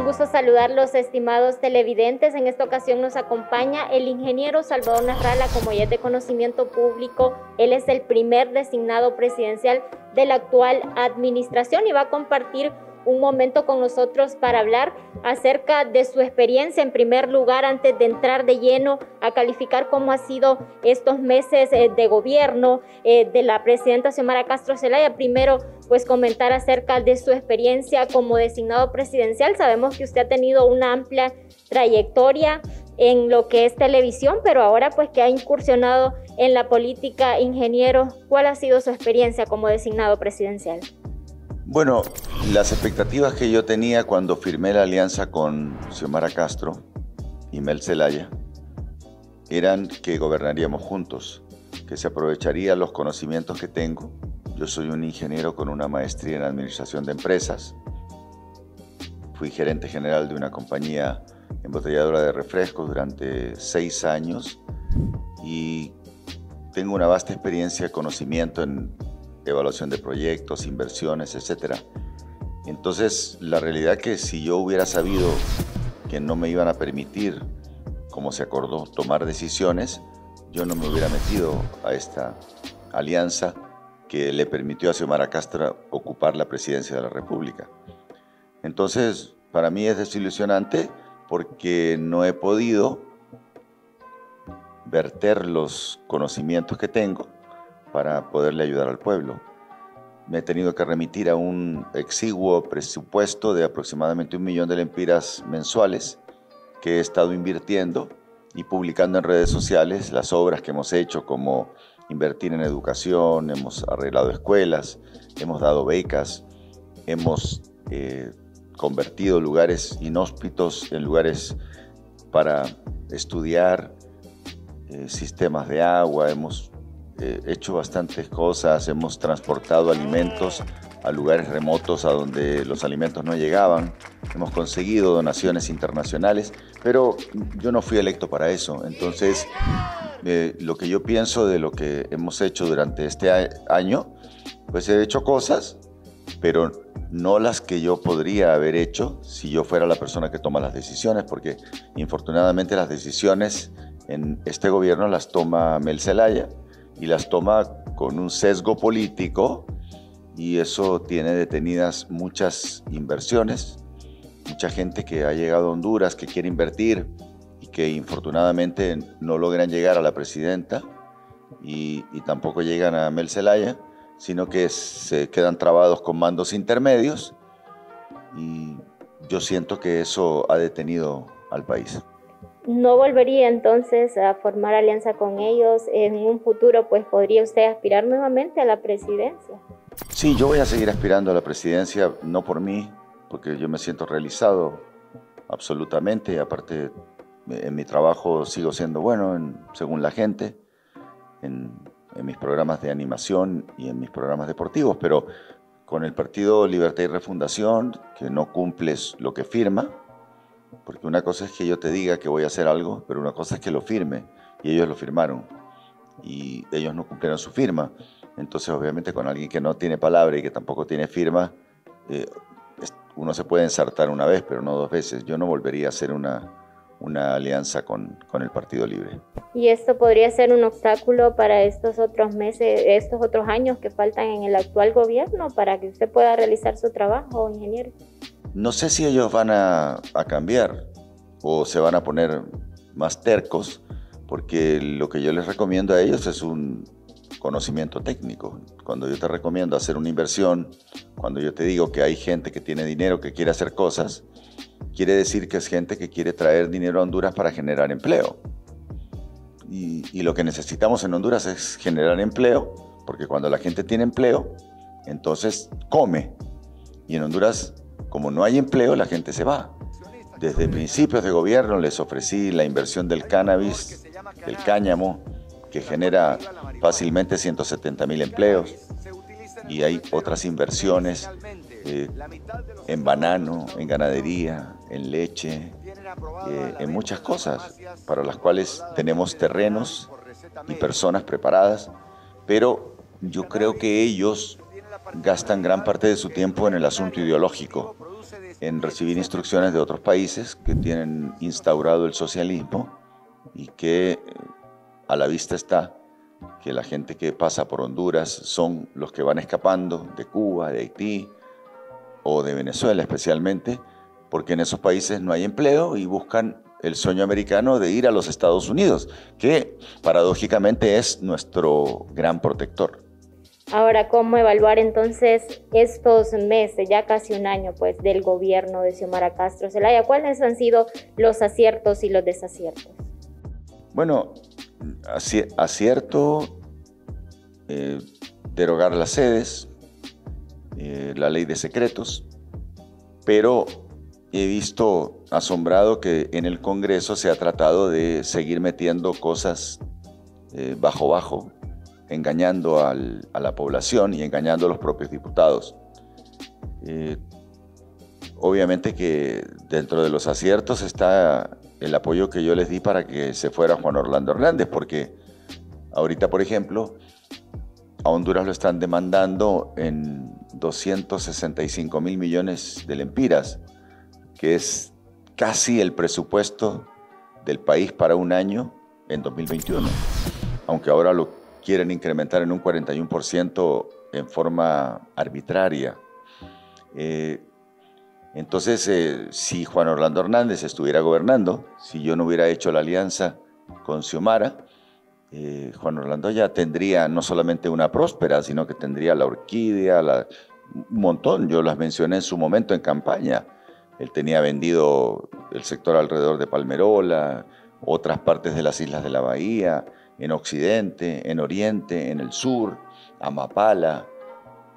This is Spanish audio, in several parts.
gusto saludarlos, estimados televidentes. En esta ocasión nos acompaña el ingeniero Salvador Narrala, como ya es de conocimiento público. Él es el primer designado presidencial de la actual administración y va a compartir un momento con nosotros para hablar acerca de su experiencia. En primer lugar, antes de entrar de lleno a calificar cómo ha sido estos meses de gobierno de la presidenta Xiomara Castro Zelaya, primero pues comentar acerca de su experiencia como designado presidencial. Sabemos que usted ha tenido una amplia trayectoria en lo que es televisión, pero ahora pues que ha incursionado en la política. Ingeniero, ¿cuál ha sido su experiencia como designado presidencial? Bueno, las expectativas que yo tenía cuando firmé la alianza con Xiomara Castro y Mel Zelaya eran que gobernaríamos juntos, que se aprovecharía los conocimientos que tengo. Yo soy un ingeniero con una maestría en administración de empresas. Fui gerente general de una compañía embotelladora de refrescos durante 6 años y tengo una vasta experiencia, conocimiento en evaluación de proyectos, inversiones, etc. Entonces, la realidad es que si yo hubiera sabido que no me iban a permitir, como se acordó, tomar decisiones, yo no me hubiera metido a esta alianza que le permitió a Xiomara Castro ocupar la presidencia de la República. Entonces, para mí es desilusionante porque no he podido verter los conocimientos que tengo para poderle ayudar al pueblo. Me he tenido que remitir a un exiguo presupuesto de aproximadamente 1 millón de lempiras mensuales que he estado invirtiendo y publicando en redes sociales las obras que hemos hecho, como invertir en educación, hemos arreglado escuelas, hemos dado becas, hemos convertido lugares inhóspitos en lugares para estudiar, sistemas de agua, hemos hecho bastantes cosas, hemos transportado alimentos a lugares remotos a donde los alimentos no llegaban, hemos conseguido donaciones internacionales, pero yo no fui electo para eso. Entonces, lo que yo pienso de lo que hemos hecho durante este año, pues he hecho cosas, pero no las que yo podría haber hecho si yo fuera la persona que toma las decisiones, porque infortunadamente las decisiones en este gobierno las toma Mel Zelaya, y las toma con un sesgo político, y eso tiene detenidas muchas inversiones, mucha gente que ha llegado a Honduras, que quiere invertir y que infortunadamente no logran llegar a la presidenta y tampoco llegan a Mel Zelaya, sino que se quedan trabados con mandos intermedios, y yo siento que eso ha detenido al país. ¿No volvería entonces a formar alianza con ellos? En un futuro, pues, ¿podría usted aspirar nuevamente a la presidencia? Sí, yo voy a seguir aspirando a la presidencia, no por mí, porque yo me siento realizado absolutamente. Aparte, en mi trabajo sigo siendo bueno, según la gente, en mis programas de animación y en mis programas deportivos, pero con el Partido Libertad y Refundación, que no cumples lo que firma, porque una cosa es que yo te diga que voy a hacer algo, pero una cosa es que lo firme, y ellos lo firmaron, y ellos no cumplieron su firma. Entonces, obviamente, con alguien que no tiene palabra y que tampoco tiene firma, uno se puede ensartar una vez, pero no 2 veces. Yo no volvería a hacer una alianza con el Partido Libre. ¿Y esto podría ser un obstáculo para estos otros meses, estos otros años que faltan en el actual gobierno, para que usted pueda realizar su trabajo, ingeniero? No sé si ellos van a cambiar o se van a poner más tercos, porque lo que yo les recomiendo a ellos es un conocimiento técnico. Cuando yo te recomiendo hacer una inversión, cuando yo te digo que hay gente que tiene dinero, que quiere hacer cosas, quiere decir que es gente que quiere traer dinero a Honduras para generar empleo. Y lo que necesitamos en Honduras es generar empleo, porque cuando la gente tiene empleo, entonces come. Y en Honduras, como no hay empleo, la gente se va. Desde principios de gobierno les ofrecí la inversión del cannabis, del cáñamo, que genera fácilmente 170,000 empleos. Y hay otras inversiones en banano, en ganadería, en leche, en muchas cosas, para las cuales tenemos terrenos y personas preparadas, pero yo creo que ellos gastan gran parte de su tiempo en el asunto ideológico, en recibir instrucciones de otros países que tienen instaurado el socialismo y que a la vista está que la gente que pasa por Honduras son los que van escapando de Cuba, de Haití o de Venezuela especialmente, porque en esos países no hay empleo y buscan el sueño americano de ir a los Estados Unidos, que paradójicamente es nuestro gran protector. Ahora, ¿cómo evaluar entonces estos meses, ya casi un año, pues, del gobierno de Xiomara Castro Zelaya? ¿Cuáles han sido los aciertos y los desaciertos? Bueno, acierto, derogar las sedes, la ley de secretos, pero he visto asombrado que en el Congreso se ha tratado de seguir metiendo cosas bajo, engañando a la población y engañando a los propios diputados. Obviamente que dentro de los aciertos está el apoyo que yo les di para que se fuera Juan Orlando Hernández, porque ahorita, por ejemplo, a Honduras lo están demandando en 265.000 millones de lempiras, que es casi el presupuesto del país para un año en 2021, aunque ahora lo quieren incrementar en un 41% en forma arbitraria. Entonces, si Juan Orlando Hernández estuviera gobernando, si yo no hubiera hecho la alianza con Xiomara, Juan Orlando ya tendría no solamente una próspera, sino que tendría la Orquídea, un montón. Yo las mencioné en su momento en campaña. Él tenía vendido el sector alrededor de Palmerola, otras partes de las islas de la Bahía, en Occidente, en Oriente, en el sur, Amapala,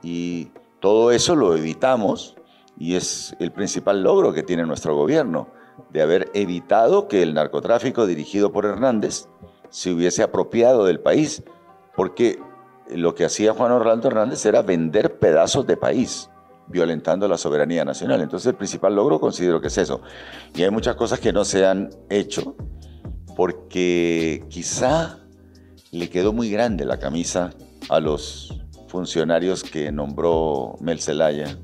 y todo eso lo evitamos. Y es el principal logro que tiene nuestro gobierno, de haber evitado que el narcotráfico dirigido por Hernández se hubiese apropiado del país, porque lo que hacía Juan Orlando Hernández era vender pedazos de país, violentando la soberanía nacional. Entonces el principal logro considero que es eso. Y hay muchas cosas que no se han hecho, porque quizá le quedó muy grande la camisa a los funcionarios que nombró Mel Zelaya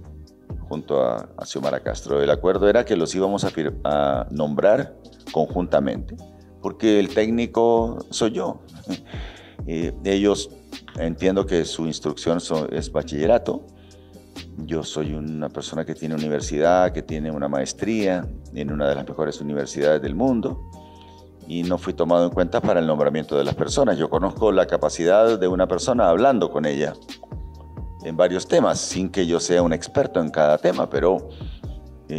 junto a Xiomara Castro. El acuerdo era que los íbamos a nombrar conjuntamente, porque el técnico soy yo. Ellos, entiendo que su instrucción es bachillerato. Yo soy una persona que tiene universidad, que tiene una maestría en una de las mejores universidades del mundo, y no fui tomado en cuenta para el nombramiento de las personas. Yo conozco la capacidad de una persona hablando con ella en varios temas, sin que yo sea un experto en cada tema, pero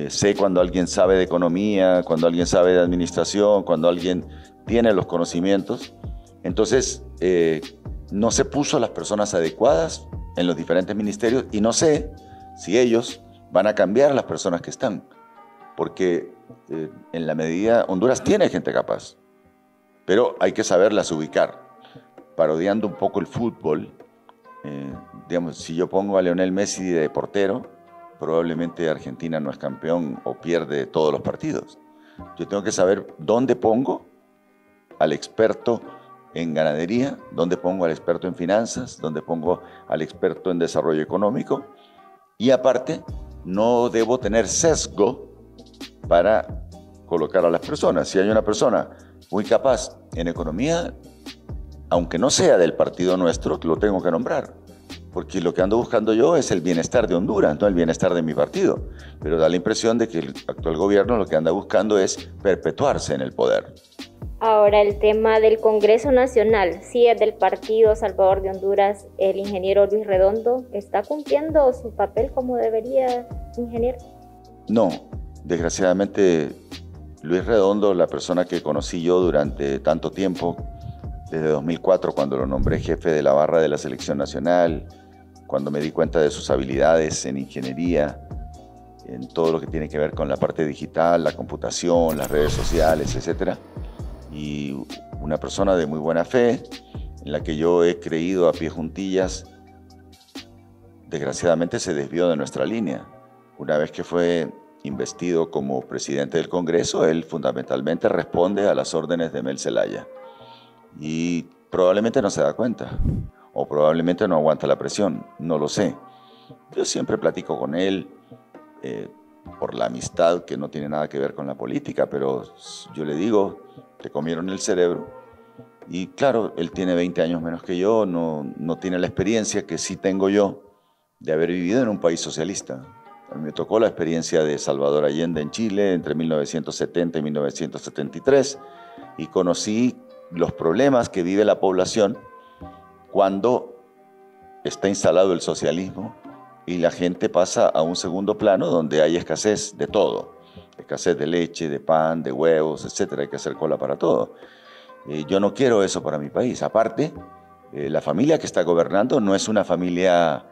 sé cuando alguien sabe de economía, cuando alguien sabe de administración, cuando alguien tiene los conocimientos. Entonces, no se puso a las personas adecuadas en los diferentes ministerios, y no sé si ellos van a cambiar a las personas que están, porque en la medida, Honduras tiene gente capaz, pero hay que saberlas ubicar. Parodiando un poco el fútbol, digamos, si yo pongo a Lionel Messi de portero, probablemente Argentina no es campeón o pierde todos los partidos. Yo tengo que saber dónde pongo al experto en ganadería, dónde pongo al experto en finanzas, dónde pongo al experto en desarrollo económico, y aparte no debo tener sesgo para colocar a las personas. Si hay una persona muy capaz en economía, aunque no sea del partido nuestro, lo tengo que nombrar, porque lo que ando buscando yo es el bienestar de Honduras, no el bienestar de mi partido. Pero da la impresión de que el actual gobierno lo que anda buscando es perpetuarse en el poder. Ahora, el tema del Congreso Nacional, si es del Partido Salvador de Honduras, el ingeniero Luis Redondo, ¿está cumpliendo su papel como debería, ingeniero? No, desgraciadamente Luis Redondo, la persona que conocí yo durante tanto tiempo, desde 2004, cuando lo nombré jefe de la barra de la Selección Nacional, cuando me di cuenta de sus habilidades en ingeniería, en todo lo que tiene que ver con la parte digital, la computación, las redes sociales, etc. Y una persona de muy buena fe, en la que yo he creído a pie juntillas, desgraciadamente se desvió de nuestra línea. Una vez que fue investido como presidente del Congreso, él fundamentalmente responde a las órdenes de Mel Zelaya. Y probablemente no se da cuenta, o probablemente no aguanta la presión, no lo sé. Yo siempre platico con él, por la amistad que no tiene nada que ver con la política, pero yo le digo, te comieron el cerebro. Y claro, él tiene 20 años menos que yo, no tiene la experiencia que sí tengo yo de haber vivido en un país socialista. A mí me tocó la experiencia de Salvador Allende en Chile entre 1970 y 1973 y conocí los problemas que vive la población cuando está instalado el socialismo y la gente pasa a un segundo plano donde hay escasez de todo. Escasez de leche, de pan, de huevos, etcétera. Hay que hacer cola para todo. Yo no quiero eso para mi país. Aparte, la familia que está gobernando no es una familia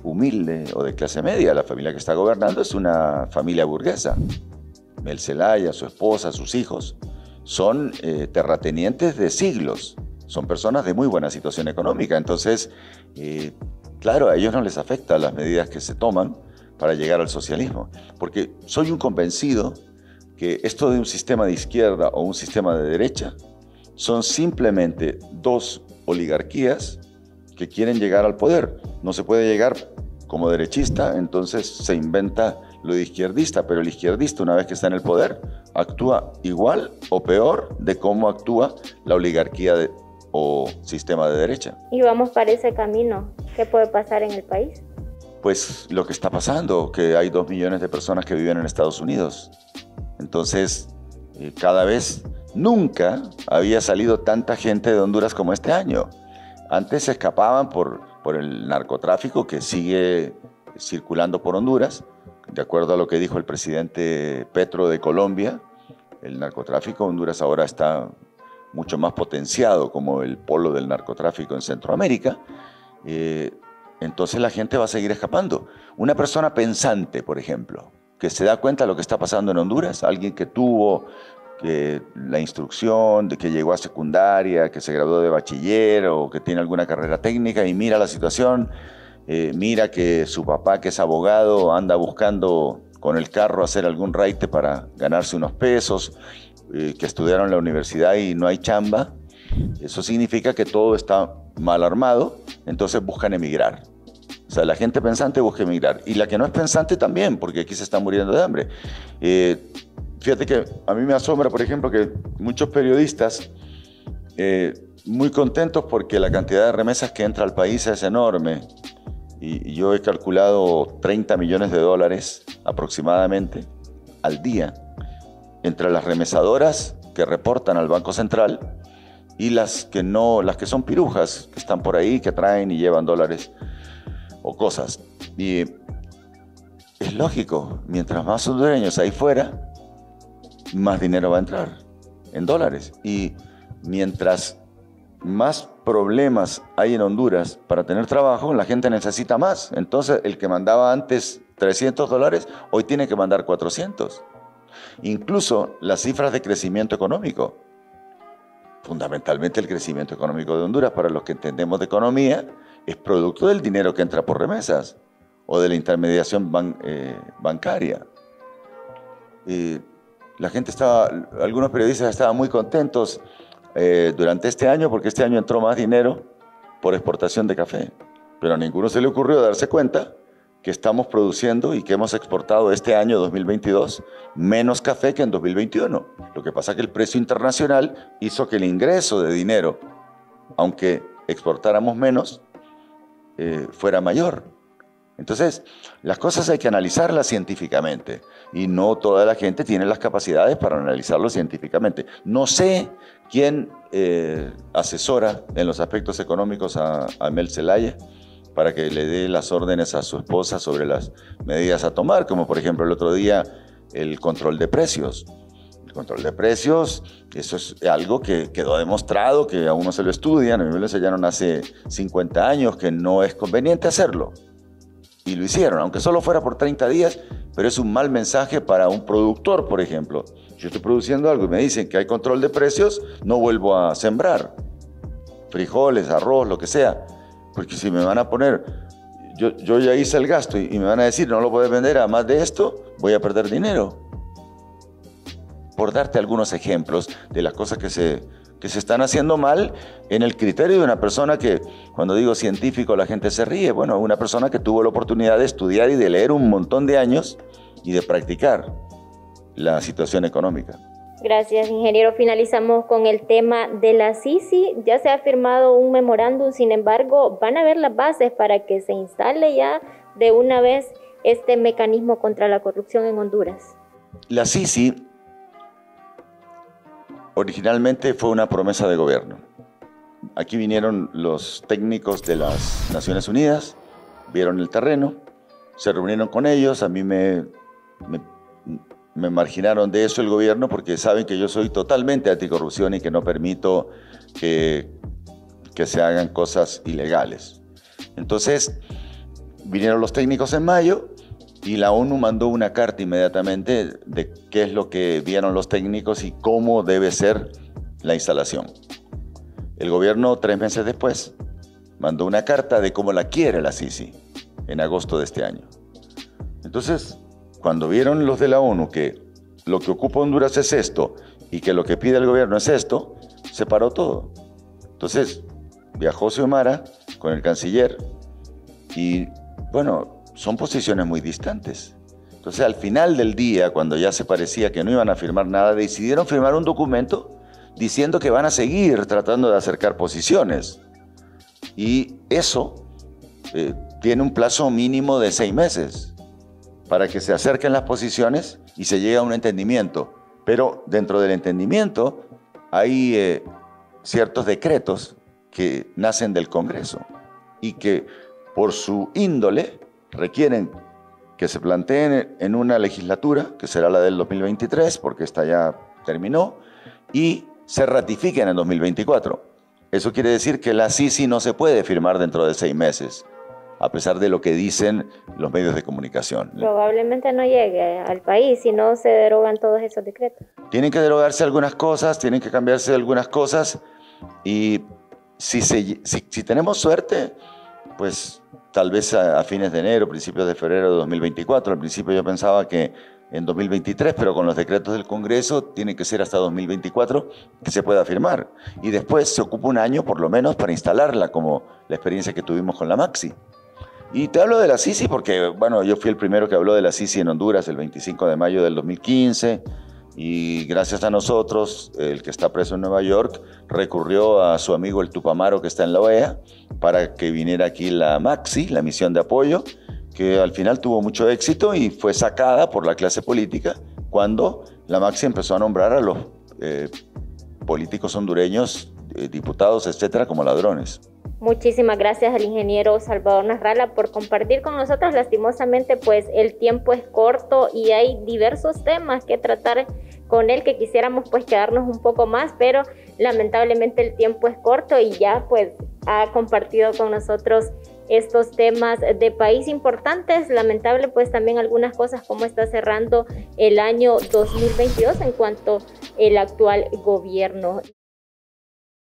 humilde o de clase media. La familia que está gobernando es una familia burguesa. Mel Zelaya, su esposa, sus hijos, son terratenientes de siglos. Son personas de muy buena situación económica. Entonces, claro, a ellos no les afectan las medidas que se toman para llegar al socialismo. Porque soy un convencido que esto de un sistema de izquierda o un sistema de derecha son simplemente dos oligarquías que quieren llegar al poder. No se puede llegar como derechista, entonces se inventa lo de izquierdista, pero el izquierdista, una vez que está en el poder, actúa igual o peor de cómo actúa la oligarquía o sistema de derecha. Y vamos para ese camino. ¿Qué puede pasar en el país? Pues lo que está pasando, que hay 2 millones de personas que viven en Estados Unidos. Entonces, cada vez, nunca había salido tanta gente de Honduras como este año. Antes se escapaban por el narcotráfico que sigue circulando por Honduras. De acuerdo a lo que dijo el presidente Petro de Colombia, el narcotráfico en Honduras ahora está mucho más potenciado como el polo del narcotráfico en Centroamérica. Entonces la gente va a seguir escapando. Una persona pensante, por ejemplo, que se da cuenta de lo que está pasando en Honduras, alguien que tuvo la instrucción, de que llegó a secundaria, que se graduó de bachiller o que tiene alguna carrera técnica y mira la situación, mira que su papá, que es abogado, anda buscando con el carro hacer algún raite para ganarse unos pesos, que estudiaron en la universidad y no hay chamba. Eso significa que todo está mal armado, entonces buscan emigrar. O sea, la gente pensante busca emigrar. Y la que no es pensante también, porque aquí se está muriendo de hambre. Fíjate que a mí me asombra, por ejemplo, que muchos periodistas, muy contentos porque la cantidad de remesas que entra al país es enorme. Y yo he calculado 30 millones de dólares aproximadamente al día entre las remesadoras que reportan al Banco Central y las que no, las que son pirujas, que están por ahí, que traen y llevan dólares o cosas. Y es lógico, mientras más hondureños hay fuera, más dinero va a entrar en dólares. Y mientras más problemas hay en Honduras para tener trabajo, la gente necesita más. Entonces, el que mandaba antes $300, hoy tiene que mandar 400. Incluso las cifras de crecimiento económico, fundamentalmente el crecimiento económico de Honduras, para los que entendemos de economía, es producto del dinero que entra por remesas o de la intermediación bancaria. La gente algunos periodistas estaban muy contentos durante este año porque este año entró más dinero por exportación de café, pero a ninguno se le ocurrió darse cuenta que estamos produciendo y que hemos exportado este año 2022 menos café que en 2021. Lo que pasa es que el precio internacional hizo que el ingreso de dinero, aunque exportáramos menos, fuera mayor. Entonces, las cosas hay que analizarlas científicamente y no toda la gente tiene las capacidades para analizarlo científicamente. No sé quién asesora en los aspectos económicos a Mel Zelaya para que le dé las órdenes a su esposa sobre las medidas a tomar, como por ejemplo el otro día el control de precios. El control de precios, eso es algo que quedó demostrado, que a uno se lo estudian, a mí me lo enseñaron hace 50 años que no es conveniente hacerlo. Y lo hicieron, aunque solo fuera por 30 días, pero es un mal mensaje para un productor, por ejemplo. Yo estoy produciendo algo y me dicen que hay control de precios, no vuelvo a sembrar frijoles, arroz, lo que sea. Porque si me van a poner, yo ya hice el gasto y me van a decir no lo puedes vender a más de esto, voy a perder dinero. Por darte algunos ejemplos de las cosas que se están haciendo mal en el criterio de una persona que, cuando digo científico, la gente se ríe. Bueno, una persona que tuvo la oportunidad de estudiar y de leer un montón de años y de practicar la situación económica. Gracias, ingeniero. Finalizamos con el tema de la SICI. Ya se ha firmado un memorándum, sin embargo, van a haber las bases para que se instale ya de una vez este mecanismo contra la corrupción en Honduras. La SICI originalmente fue una promesa de gobierno. Aquí vinieron los técnicos de las Naciones Unidas, vieron el terreno, se reunieron con ellos, a mí me marginaron de eso el gobierno porque saben que yo soy totalmente anticorrupción y que no permito que se hagan cosas ilegales. Entonces, vinieron los técnicos en mayo y la ONU mandó una carta inmediatamente de qué es lo que vieron los técnicos y cómo debe ser la instalación. El gobierno, 3 meses después, mandó una carta de cómo la quiere la SICI en agosto de este año. Entonces, cuando vieron los de la ONU que lo que ocupa Honduras es esto y que lo que pide el gobierno es esto, se paró todo. Entonces, viajó Xiomara con el canciller y, bueno, son posiciones muy distantes. Entonces, al final del día, cuando ya se parecía que no iban a firmar nada, decidieron firmar un documento diciendo que van a seguir tratando de acercar posiciones. Y eso tiene un plazo mínimo de 6 meses para que se acerquen las posiciones y se llegue a un entendimiento. Pero dentro del entendimiento hay ciertos decretos que nacen del Congreso y que por su índole requieren que se planteen en una legislatura, que será la del 2023, porque esta ya terminó, y se ratifiquen en 2024. Eso quiere decir que la SICI no se puede firmar dentro de 6 meses, a pesar de lo que dicen los medios de comunicación. Probablemente no llegue al país si no se derogan todos esos decretos. Tienen que derogarse algunas cosas, tienen que cambiarse algunas cosas, y si tenemos suerte, pues tal vez a fines de enero, principios de febrero de 2024. Al principio yo pensaba que en 2023, pero con los decretos del Congreso tiene que ser hasta 2024 que se pueda firmar. Y después se ocupa un año por lo menos para instalarla, como la experiencia que tuvimos con la Maxi. Y te hablo de la SICI porque, bueno, yo fui el primero que habló de la SICI en Honduras el 25 de mayo del 2015, y gracias a nosotros, el que está preso en Nueva York recurrió a su amigo el Tupamaro, que está en la OEA, para que viniera aquí la Maxi, la misión de apoyo, que al final tuvo mucho éxito y fue sacada por la clase política cuando la Maxi empezó a nombrar a los políticos hondureños, diputados, etcétera, como ladrones. Muchísimas gracias al ingeniero Salvador Nasralla por compartir con nosotros. Lastimosamente, pues el tiempo es corto y hay diversos temas que tratar con él que quisiéramos pues quedarnos un poco más, pero lamentablemente el tiempo es corto y ya pues ha compartido con nosotros estos temas de país importantes. Lamentable pues también algunas cosas como está cerrando el año 2022 en cuanto al actual gobierno.